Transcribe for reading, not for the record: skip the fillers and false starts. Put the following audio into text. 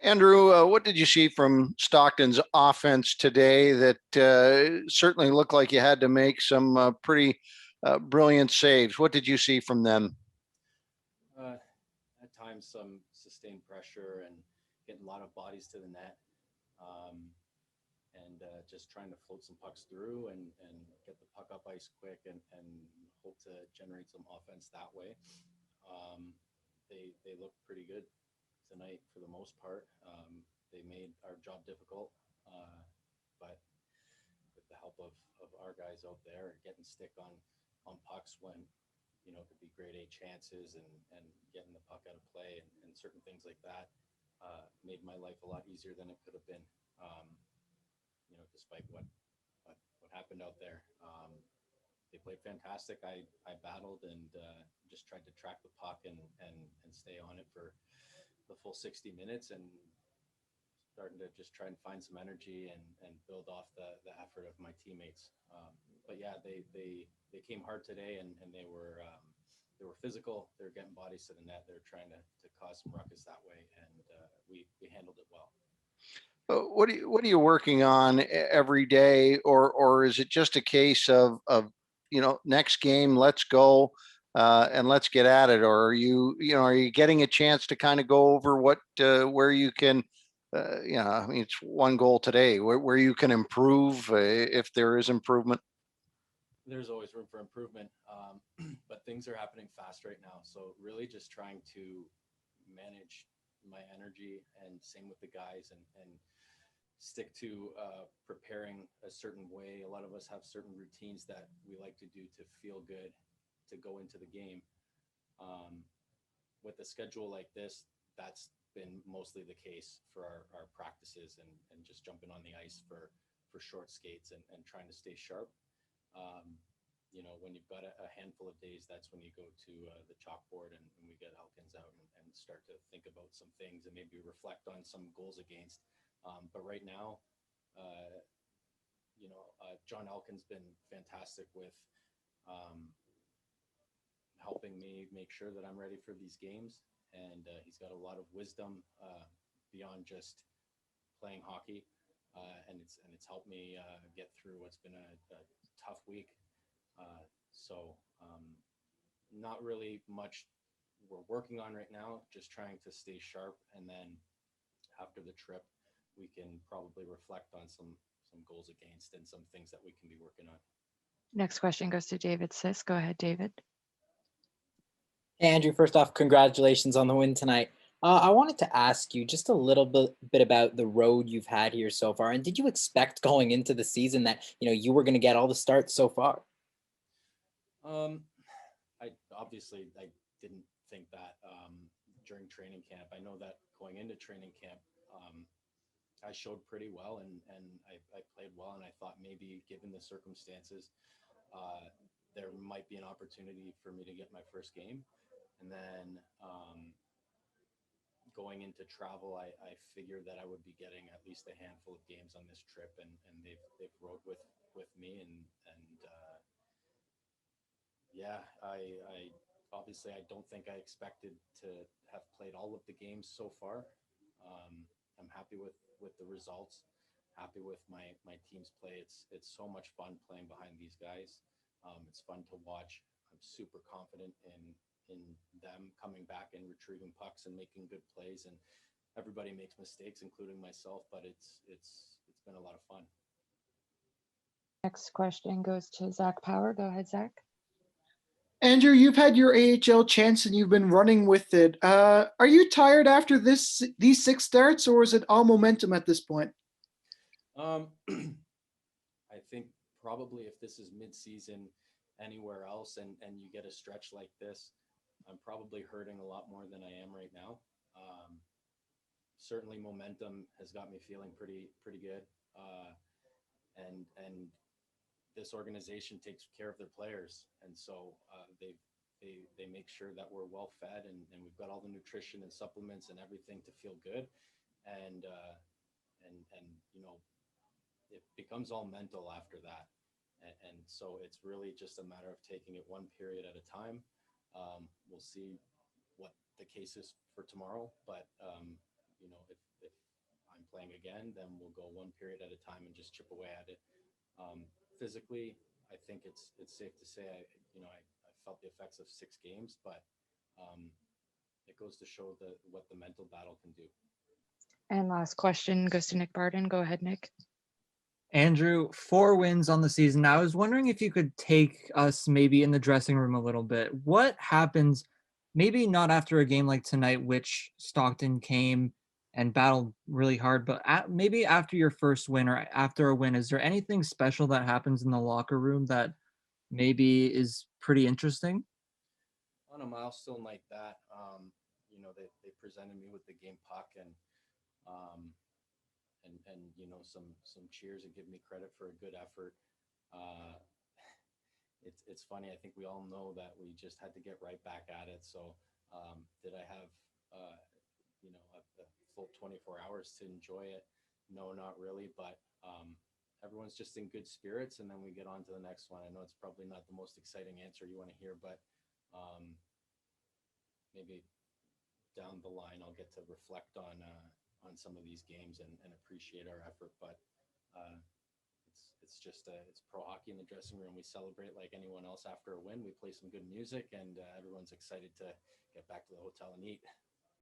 Andrew, what did you see from Stockton's offense today that certainly looked like you had to make some pretty brilliant saves? What did you see from them? At times, some sustained pressure and getting a lot of bodies to the net, um, and just trying to float some pucks through and get the puck up ice quick and hope to generate some offense that way. They looked pretty good tonight for the most part. They made our job difficult, but with the help of our guys out there getting stick on pucks when could be grade A chances and getting the puck out of play and certain things like that made my life a lot easier than it could have been. Despite what happened out there, they played fantastic. I battled and just tried to track the puck and stay on it for the full 60 minutes and starting to just try and find some energy and build off the effort of my teammates. But yeah, they came hard today and they were physical. They were getting bodies to the net. They were trying to cause some ruckus that way, and we handled it well. What are you working on every day, or is it just a case of next game, let's go and let's get at it, or are you getting a chance to kind of go over what where you can I mean, it's one goal today, where you can improve if there is improvement? There's always room for improvement, but things are happening fast right now. So really, just trying to manage my energy and same with the guys and stick to preparing a certain way. A lot of us have certain routines that we like to do to feel good to go into the game. Um, with a schedule like this, that's been mostly the case for our practices and just jumping on the ice for short skates and trying to stay sharp. Um, when you've got a handful of days, that's when you go to the chalkboard and we get Elkins out and start to think about some things and maybe reflect on some goals against. But right now, uh, John Elkin's been fantastic with um, helping me make sure that I'm ready for these games. And he's got a lot of wisdom beyond just playing hockey, and it's helped me get through what's been a tough week. So not really much we're working on right now. Just trying to stay sharp, and then after the trip, we can probably reflect on some goals against and some things that we can be working on. Next question goes to David Sisk. Go ahead, David. Hey, Andrew, first off, congratulations on the win tonight. I wanted to ask you just a little bit about the road you've had here so far. And did you expect going into the season that, you were going to get all the starts so far? Um, I didn't think that during training camp. I know that going into training camp, I showed pretty well and I played well. And I thought maybe given the circumstances, there might be an opportunity for me to get my first game. And then going into travel, I figured that I would be getting at least a handful of games on this trip, and they've rode with me, and yeah, I obviously I don't think I expected to have played all of the games so far. I'm happy with the results, happy with my team's play. It's so much fun playing behind these guys. It's fun to watch. I'm super confident in them coming back and retrieving pucks and making good plays. And everybody makes mistakes, including myself, but it's been a lot of fun. Next question goes to Zach Power. Go ahead, Zach. Andrew, you've had your AHL chance and you've been running with it. Are you tired after these six starts, or is it all momentum at this point? I think probably if this is mid-season anywhere else and you get a stretch like this, I'm probably hurting a lot more than I am right now. Certainly momentum has got me feeling pretty good. And this organization takes care of their players. And so they make sure that we're well fed and we've got all the nutrition and supplements and everything to feel good. And it becomes all mental after that. And so it's really just a matter of taking it one period at a time. We'll see what the case is for tomorrow, but if playing again, then we'll go one period at a time and just chip away at it. Physically, I think it's safe to say I felt the effects of 6 games, but it goes to show what the mental battle can do. And last question goes to Nick Barden. Go ahead, Nick. Andrew, 4 wins on the season. I was wondering if you could take us maybe in the dressing room a little bit. What happens, maybe not after a game like tonight, which Stockton came and battled really hard, but maybe after your first win or after a win, is there anything special that happens in the locker room that maybe is pretty interesting? On a milestone like that, they presented me with the game puck um, and some cheers and give me credit for a good effort. Uh, it's funny. I think we all know that we just had to get right back at it. So did I have a full 24 hours to enjoy it? No, not really. But everyone's just in good spirits, and then we get on to the next one. I know it's probably not the most exciting answer you want to hear, but maybe down the line I'll get to reflect on some of these games and appreciate our effort. But it's pro hockey in the dressing room. We celebrate like anyone else after a win. We play some good music, and everyone's excited to get back to the hotel and eat.